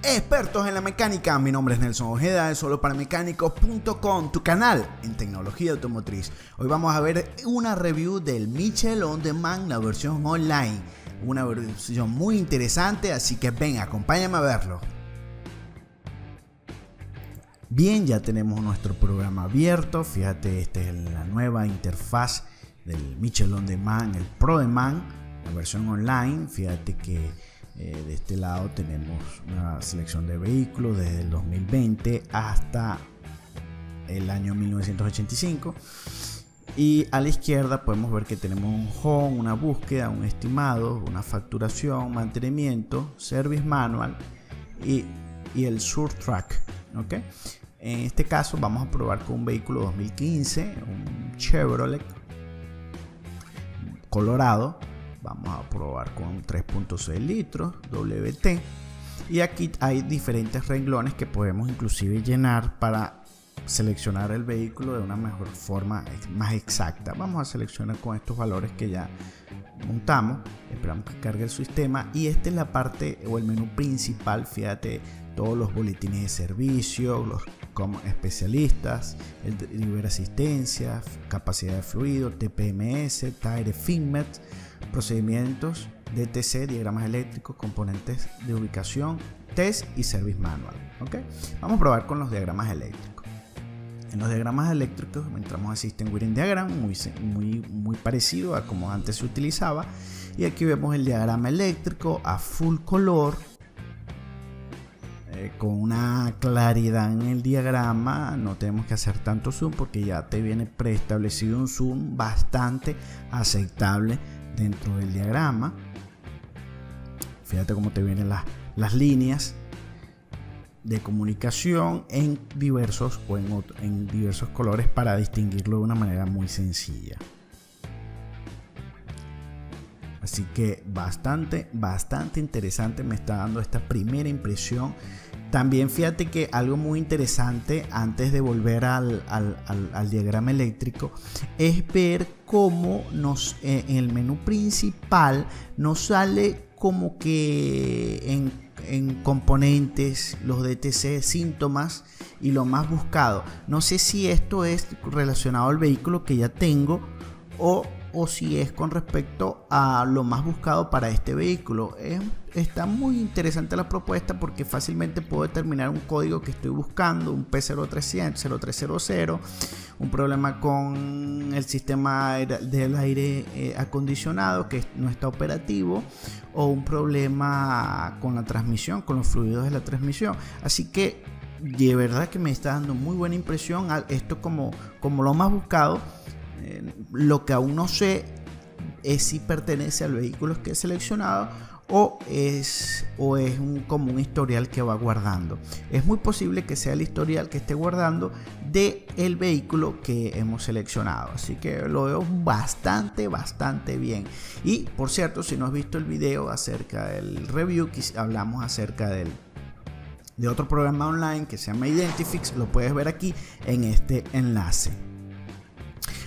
Expertos en la mecánica, mi nombre es Nelson Ojeda de soloparamecánicos.com, tu canal en tecnología automotriz. Hoy vamos a ver una review del Mitchell On Demand, la versión online. Una versión muy interesante, así que ven, acompáñame a verlo. Bien, ya tenemos nuestro programa abierto. Fíjate, esta es la nueva interfaz del Mitchell On Demand, el Pro Demand, la versión online. Fíjate que de este lado tenemos una selección de vehículos desde el 2020 hasta el año 1985, y a la izquierda podemos ver que tenemos un home, una búsqueda, un estimado, una facturación, mantenimiento, service manual y el Sur Track. ¿Okay? En este caso vamos a probar con un vehículo 2015, un Chevrolet Colorado. Vamos a probar con 3.6 litros WT, y aquí hay diferentes renglones que podemos inclusive llenar para seleccionar el vehículo de una mejor forma, más exacta. Vamos a seleccionar con estos valores que ya montamos, esperamos que cargue el sistema, y esta es la parte o el menú principal. Fíjate, todos los boletines de servicio, los como especialistas, el nivel asistencia, capacidad de fluido, TPMS, Tire Fitment, procedimientos, DTC, diagramas eléctricos, componentes de ubicación, test y service manual. ¿Okay? Vamos a probar con los diagramas eléctricos. En los diagramas eléctricos entramos a System Wiring Diagram, muy parecido a como antes se utilizaba, y aquí vemos el diagrama eléctrico a full color, con una claridad en el diagrama. No tenemos que hacer tanto zoom porque ya te viene preestablecido un zoom bastante aceptable dentro del diagrama. Fíjate cómo te vienen las líneas de comunicación en diversos colores para distinguirlo de una manera muy sencilla. Así que bastante interesante me está dando esta primera impresión. También fíjate que algo muy interesante antes de volver al diagrama eléctrico es ver cómo en el menú principal nos sale como que en componentes, los DTC, síntomas y lo más buscado. No sé si esto es relacionado al vehículo que ya tengo o si es con respecto a lo más buscado para este vehículo. Está muy interesante la propuesta porque fácilmente puedo determinar un código que estoy buscando, un P0300, 0300, un problema con el sistema del aire acondicionado que no está operativo, o un problema con la transmisión, con los fluidos de la transmisión. Así que de verdad que me está dando muy buena impresión esto como lo más buscado. Lo que aún no sé es si pertenece al vehículo que he seleccionado o es como un historial que va guardando. Es muy posible que sea el historial que esté guardando del vehículo que hemos seleccionado, así que lo veo bastante bien. Y por cierto, si no has visto el video acerca del review que hablamos acerca de otro programa online que se llama Identifix, lo puedes ver aquí en este enlace.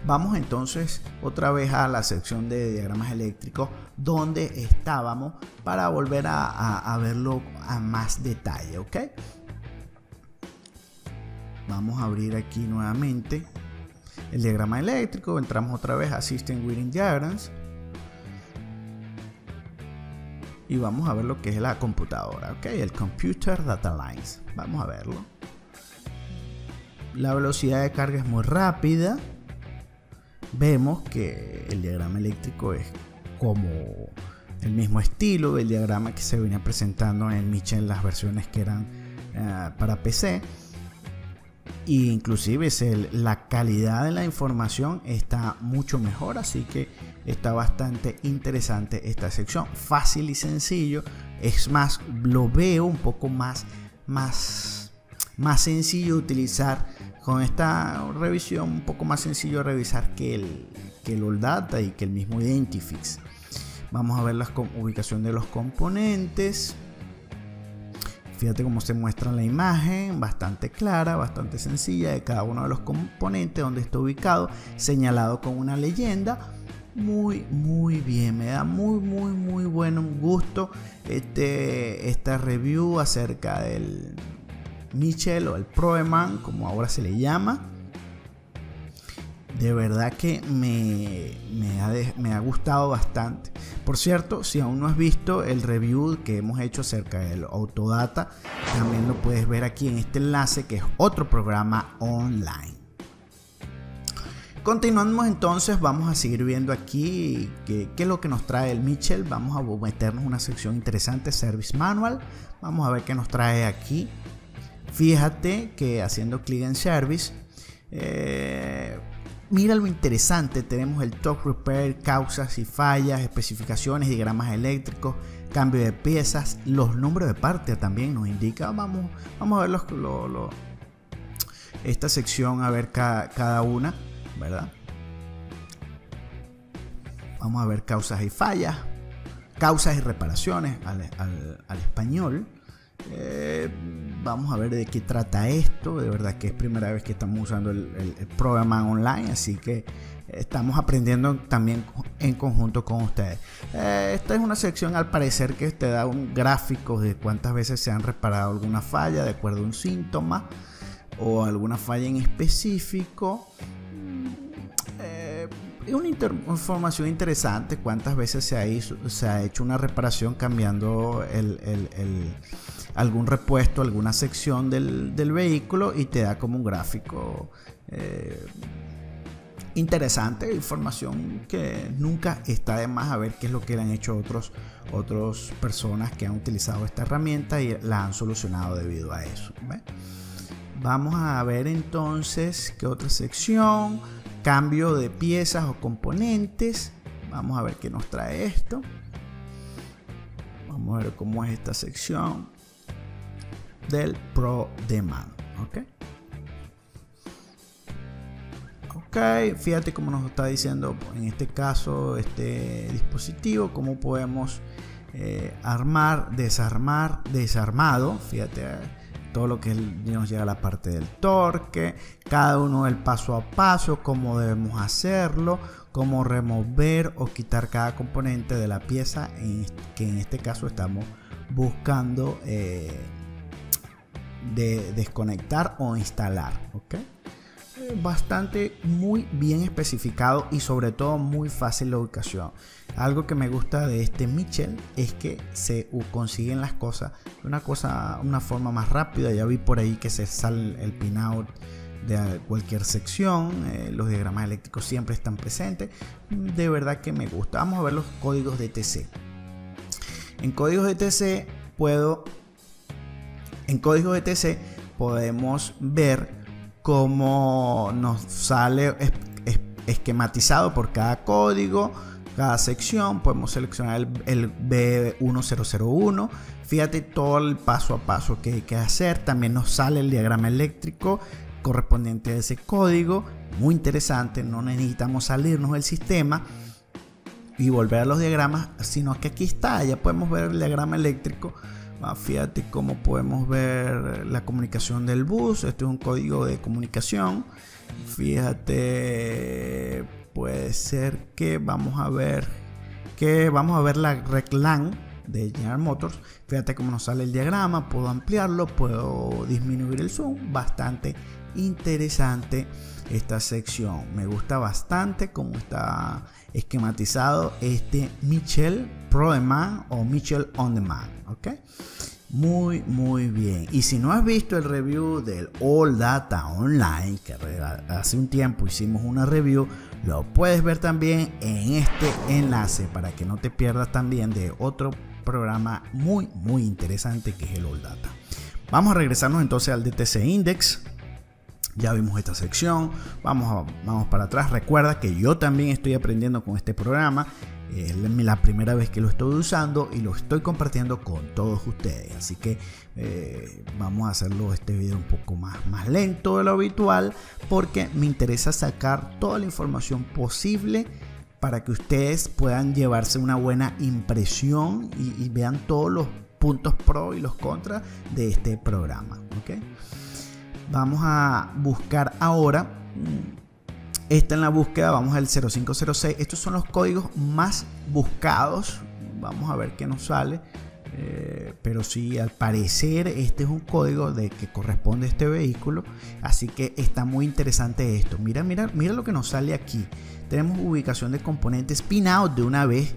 Vamos entonces otra vez a la sección de diagramas eléctricos donde estábamos para volver a verlo a más detalle. ¿Ok? Vamos a abrir aquí nuevamente el diagrama eléctrico. Entramos otra vez a System Wiring Diagrams y vamos a ver lo que es la computadora. ¿Ok? El Computer Data Lines. Vamos a verlo. La velocidad de carga es muy rápida. Vemos que el diagrama eléctrico es como el mismo estilo del diagrama que se venía presentando en Mitchell en las versiones que eran para PC, e inclusive la calidad de la información está mucho mejor, así que está bastante interesante esta sección, fácil y sencillo. Es más, lo veo un poco más sencillo de utilizar. Con esta revisión un poco más sencillo de revisar que el All Data y que el mismo Identifix. Vamos a ver la ubicación de los componentes. Fíjate cómo se muestra en la imagen, bastante clara, bastante sencilla, de cada uno de los componentes, donde está ubicado, señalado con una leyenda. Muy bien, me da muy buen gusto esta review acerca del Mitchell o el ProEman, como ahora se le llama. De verdad que me ha gustado bastante. Por cierto, si aún no has visto el review que hemos hecho acerca del Autodata, también lo puedes ver aquí en este enlace, que es otro programa online. Continuamos entonces, vamos a seguir viendo aquí qué es lo que nos trae el Mitchell. Vamos a meternos en una sección interesante, Service Manual. Vamos a ver qué nos trae aquí. Fíjate que haciendo clic en Service, mira lo interesante. Tenemos el Top Repair, causas y fallas, especificaciones, diagramas eléctricos, cambio de piezas, los números de parte también nos indica. Vamos a ver esta sección, a ver cada una, ¿verdad? Vamos a ver causas y fallas, causas y reparaciones al español. Vamos a ver de qué trata esto. De verdad que es primera vez que estamos usando el programa online, así que estamos aprendiendo también en conjunto con ustedes. Esta es una sección al parecer que te da un gráfico de cuántas veces se han reparado alguna falla de acuerdo a un síntoma o alguna falla en específico. Una información interesante, cuántas veces se ha hecho una reparación cambiando algún repuesto, alguna sección del vehículo, y te da como un gráfico interesante, información que nunca está de más a ver qué es lo que le han hecho otras personas que han utilizado esta herramienta y la han solucionado debido a eso. ¿Ve? Vamos a ver entonces qué otra sección. Cambio de piezas o componentes. Vamos a ver qué nos trae esto. Vamos a ver cómo es esta sección del ProEman. Ok, fíjate cómo nos está diciendo en este caso este dispositivo, cómo podemos armar, desarmar, desarmado. Fíjate todo lo que nos llega a la parte del torque, cada uno del paso a paso, cómo debemos hacerlo, cómo remover o quitar cada componente de la pieza que en este caso estamos buscando desconectar o instalar. Bastante muy bien especificado y sobre todo muy fácil la ubicación. Algo que me gusta de este Mitchell es que se consiguen las cosas de una forma más rápida. Ya vi por ahí que se sale el pinout de cualquier sección, los diagramas eléctricos siempre están presentes. De verdad que me gusta. Vamos a ver los códigos de ETC. En códigos de ETC podemos ver cómo nos sale esquematizado por cada código, cada sección. Podemos seleccionar el B1001. Fíjate todo el paso a paso que hay que hacer. También nos sale el diagrama eléctrico correspondiente a ese código. Muy interesante, no necesitamos salirnos del sistema y volver a los diagramas, sino que aquí está, ya podemos ver el diagrama eléctrico. Fíjate cómo podemos ver la comunicación del bus. Este es un código de comunicación. Fíjate, puede ser que vamos a ver la RECLAN de General Motors. Fíjate cómo nos sale el diagrama. Puedo ampliarlo, puedo disminuir el zoom. Bastante interesante esta sección. Me gusta bastante cómo está esquematizado este Mitchell ProEman o Mitchell On Demand. Muy bien. Y si no has visto el review del All-Data Online, que hace un tiempo hicimos una review, lo puedes ver también en este enlace para que no te pierdas también de otro programa muy interesante que es el All-Data. Vamos a regresarnos entonces al DTC Index. Ya vimos esta sección, vamos para atrás. Recuerda que yo también estoy aprendiendo con este programa. Es la primera vez que lo estoy usando y lo estoy compartiendo con todos ustedes. Así que vamos a hacerlo este video un poco más lento de lo habitual, porque me interesa sacar toda la información posible para que ustedes puedan llevarse una buena impresión y vean todos los puntos pro y los contras de este programa. Vamos a buscar ahora. Esta en la búsqueda, vamos al 0506. Estos son los códigos más buscados vamos a ver qué nos sale. Pero sí, al parecer este es un código que corresponde a este vehículo, así que está muy interesante esto. Mira lo que nos sale aquí. Tenemos ubicación de componentes, pinout de una vez.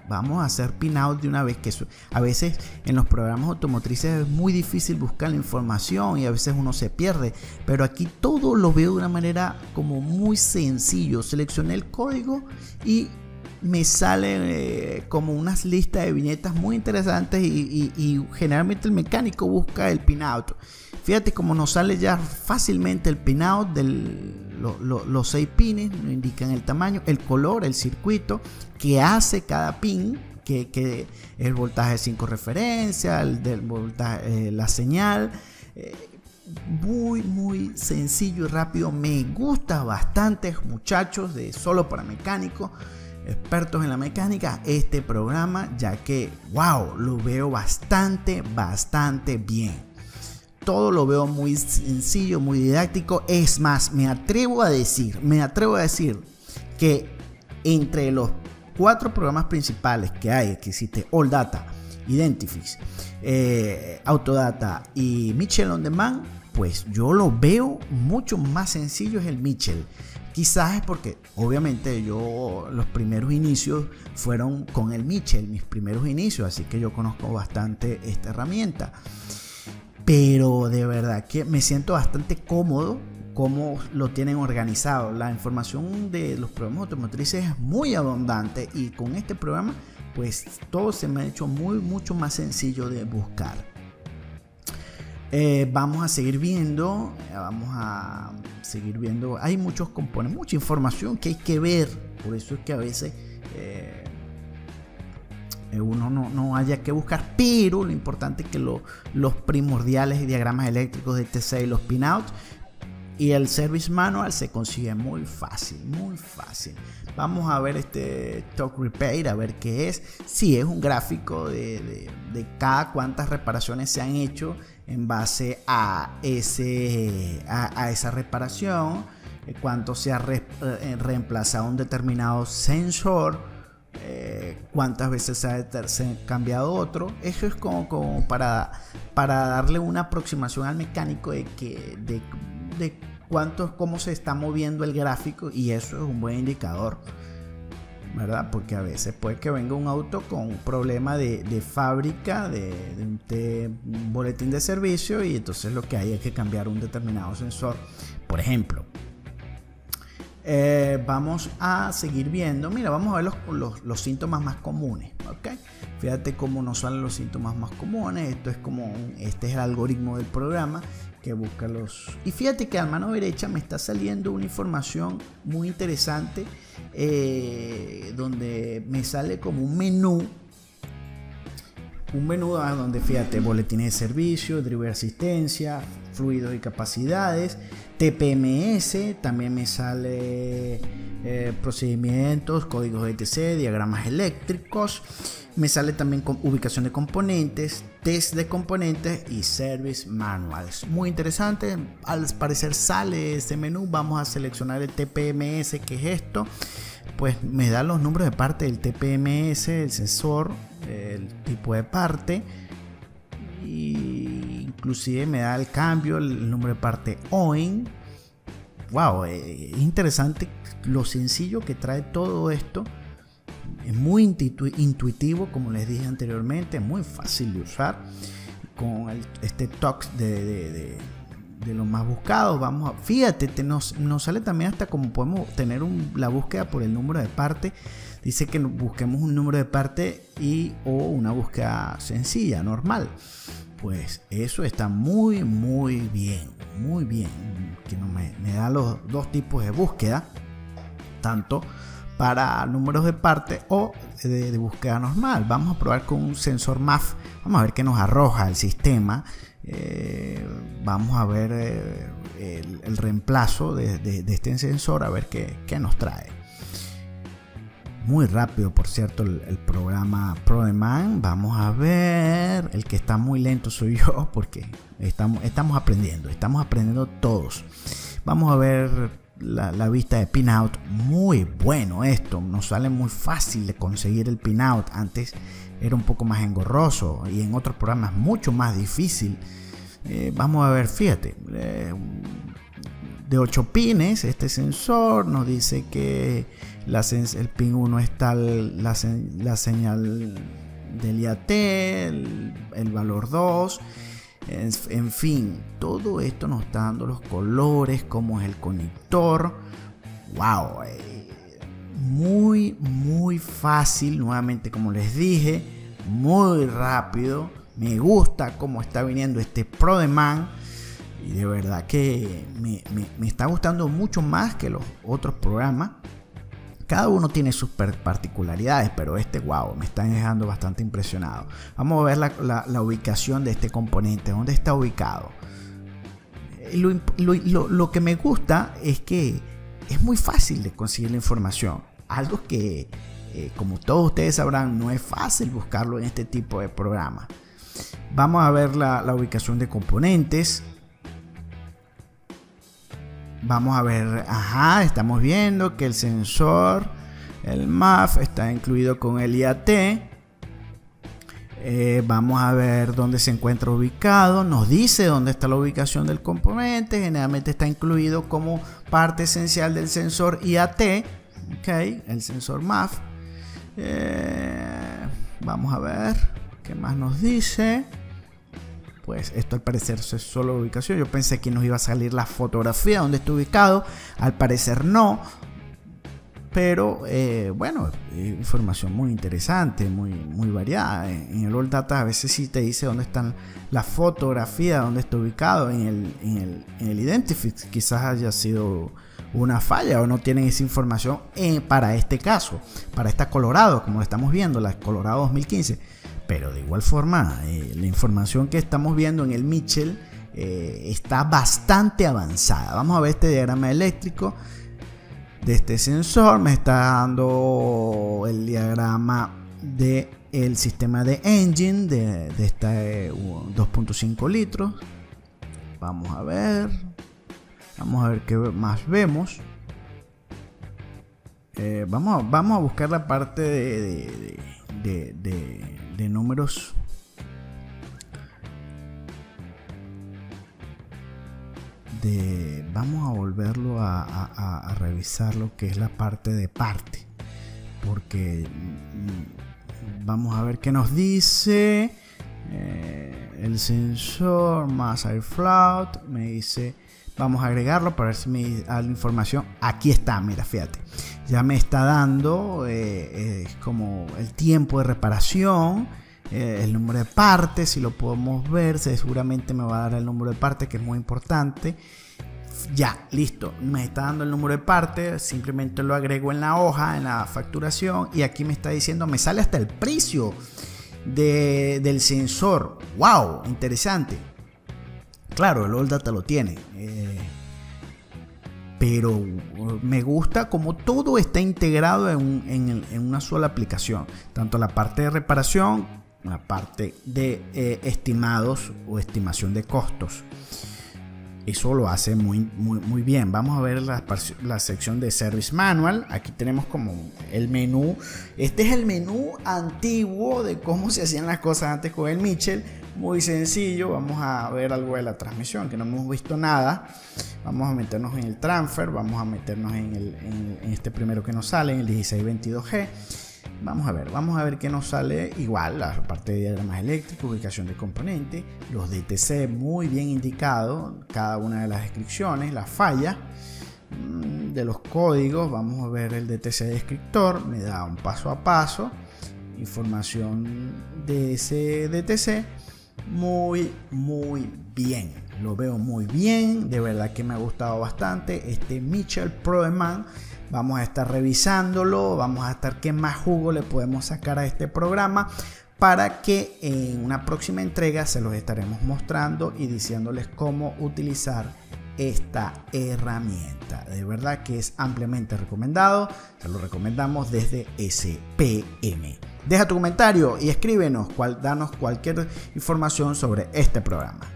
Vamos a hacer pinout de una vez, que a veces en los programas automotrices es muy difícil buscar la información y a veces uno se pierde, pero aquí todo lo veo de una manera como muy sencillo. Seleccioné el código y me sale como unas listas de viñetas muy interesantes y generalmente el mecánico busca el pinout. Fíjate cómo nos sale ya fácilmente el pinout de los 6 pines, nos indican el tamaño, el color, el circuito que hace cada pin, que el voltaje 5 referencia, el del voltaje, la señal. Muy sencillo y rápido. Me gusta bastante, muchachos, de Solo para Mecánicos, expertos en la mecánica, este programa, ya que wow, lo veo bastante bien. Todo lo veo muy sencillo, muy didáctico. Es más, me atrevo a decir que entre los 4 programas principales que hay, que existe AllData, Identifix, Autodata y Mitchell On Demand, pues yo lo veo mucho más sencillo es el Mitchell. Quizás es porque obviamente los primeros inicios fueron con el Mitchell, mis primeros inicios, así que yo conozco bastante esta herramienta. Pero de verdad que me siento bastante cómodo cómo lo tienen organizado. La información de los programas automotrices es muy abundante y con este programa pues todo se me ha hecho mucho más sencillo de buscar. Vamos a seguir viendo, hay muchos componentes, mucha información que hay que ver, por eso es que a veces uno no haya que buscar, pero lo importante es que los primordiales y diagramas eléctricos de TC y los pinouts y el service manual se consigue muy fácil. Vamos a ver este Talk Repair, a ver qué es. Sí, es un gráfico de cada cuántas reparaciones se han hecho en base a esa reparación, cuánto se ha reemplazado un determinado sensor, cuántas veces se ha cambiado otro. Eso es como para darle una aproximación al mecánico de cómo se está moviendo el gráfico, y eso es un buen indicador, ¿verdad? Porque a veces puede que venga un auto con un problema de fábrica, de un boletín de servicio, y entonces lo que hay es que cambiar un determinado sensor, por ejemplo. Vamos a seguir viendo. Mira, vamos a ver los síntomas más comunes, ¿ok? Fíjate cómo nos salen los síntomas más comunes. Este es el algoritmo del programa que busca y fíjate que a mano derecha me está saliendo una información muy interesante, donde me sale como un menú donde fíjate, boletines de servicio, driver asistencia, fluidos y capacidades, TPMS, también me sale procedimientos, códigos ETC, diagramas eléctricos, me sale también con ubicación de componentes, test de componentes y service manuals. Muy interesante, al parecer sale este menú. Vamos a seleccionar el TPMS, que es esto. Pues me da los números de parte del TPMS, el sensor, el tipo de parte, y inclusive me da el cambio, el número de parte OIN. Wow, es interesante lo sencillo que trae todo esto. Es muy intuitivo, como les dije anteriormente, muy fácil de usar. Con este tox de los más buscados, fíjate, nos sale también hasta como podemos tener la búsqueda por el número de parte. Dice que busquemos un número de parte o una búsqueda sencilla, normal. Pues eso está muy bien, que me da los dos tipos de búsqueda, tanto para números de parte o de búsqueda normal. Vamos a probar con un sensor MAF. Vamos a ver qué nos arroja el sistema. Vamos a ver el reemplazo de este sensor, a ver qué nos trae. Muy rápido, por cierto, el programa ProDemand. Vamos a ver. El que está muy lento soy yo, porque estamos aprendiendo todos. Vamos a ver la vista de pinout. Muy bueno esto, nos sale muy fácil de conseguir el pinout. Antes era un poco más engorroso y en otros programas mucho más difícil. Vamos a ver, fíjate, de 8 pines este sensor nos dice que el pin 1 está la señal del IAT, el valor 2. En fin, todo esto nos está dando los colores, cómo es el conector. Wow, muy fácil, nuevamente como les dije, muy rápido. Me gusta cómo está viniendo este ProDemand y de verdad que me está gustando mucho más que los otros programas. Cada uno tiene sus particularidades, pero wow, me está dejando bastante impresionado. Vamos a ver la ubicación de este componente, dónde está ubicado. Lo que me gusta es que es muy fácil de conseguir la información. Algo que, como todos ustedes sabrán, no es fácil buscarlo en este tipo de programas. Vamos a ver la ubicación de componentes. Vamos a ver, estamos viendo que el sensor, el MAF, está incluido con el IAT. Vamos a ver dónde se encuentra ubicado. Nos dice dónde está la ubicación del componente. Generalmente está incluido como parte esencial del sensor IAT. El sensor MAF. Vamos a ver qué más nos dice. Pues esto al parecer es solo ubicación. Yo pensé que nos iba a salir la fotografía donde está ubicado. Al parecer no. Pero bueno, información muy interesante, muy variada. En el All Data a veces sí te dice dónde están la fotografía, dónde está ubicado. En el Identifix quizás haya sido una falla o no tienen esa información para este caso, para esta Colorado, como lo estamos viendo, la Colorado 2015. Pero de igual forma, la información que estamos viendo en el Mitchell está bastante avanzada. Vamos a ver este diagrama eléctrico de este sensor. Me está dando el diagrama del sistema de engine de esta 2.5 litros. Vamos a ver qué más vemos. Vamos a buscar la parte de números. Vamos a volverlo a revisar lo que es la parte de parte, porque vamos a ver qué nos dice el sensor más airflow. Me dice, vamos a agregarlo para ver si me da la información. Aquí está, mira, fíjate, ya me está dando como el tiempo de reparación, el número de partes, si lo podemos ver, seguramente me va a dar el número de partes, que es muy importante. Ya, listo, me está dando el número de partes, simplemente lo agrego en la hoja, en la facturación, y aquí me está diciendo, me sale hasta el precio del sensor. Wow, interesante. Claro, el All Data lo tiene, pero me gusta como todo está integrado en una sola aplicación, tanto la parte de reparación, la parte de estimados o estimación de costos. Eso lo hace muy bien. Vamos a ver la sección de Service Manual. Aquí tenemos como el menú. Este es el menú antiguo de cómo se hacían las cosas antes con el Mitchell. Muy sencillo. Vamos a ver algo de la transmisión, que no hemos visto nada. Vamos a meternos en el transfer. Vamos a meternos en este primero que nos sale, en el 1622G. Vamos a ver qué nos sale. Igual la parte de diagramas eléctricos, ubicación de componentes, los DTC muy bien indicados, cada una de las descripciones, la falla de los códigos. Vamos a ver el DTC descriptor, me da un paso a paso, información de ese DTC. Muy bien, lo veo muy bien, de verdad que me ha gustado bastante este Mitchell ProDemand. Vamos a estar revisándolo, vamos a estar qué más jugo le podemos sacar a este programa, para que en una próxima entrega se los estaremos mostrando y diciéndoles cómo utilizar esta herramienta. De verdad que es ampliamente recomendado, se lo recomendamos desde SPM. Deja tu comentario y escríbenos, danos cualquier información sobre este programa.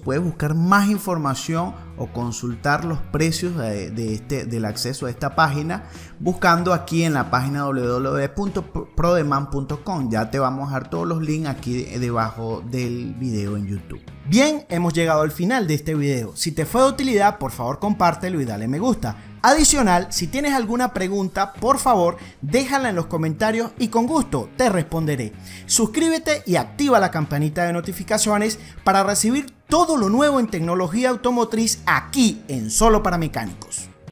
puedes buscar más información o consultar los precios del acceso a esta página buscando aquí en la página www.prodemand.com. Ya te vamos a dejar todos los links aquí debajo del video en YouTube. Bien, hemos llegado al final de este video. Si te fue de utilidad, por favor compártelo y dale me gusta. Adicional, si tienes alguna pregunta, por favor déjala en los comentarios y con gusto te responderé. Suscríbete y activa la campanita de notificaciones para recibir todo lo nuevo en tecnología automotriz aquí en Solo para Mecánicos.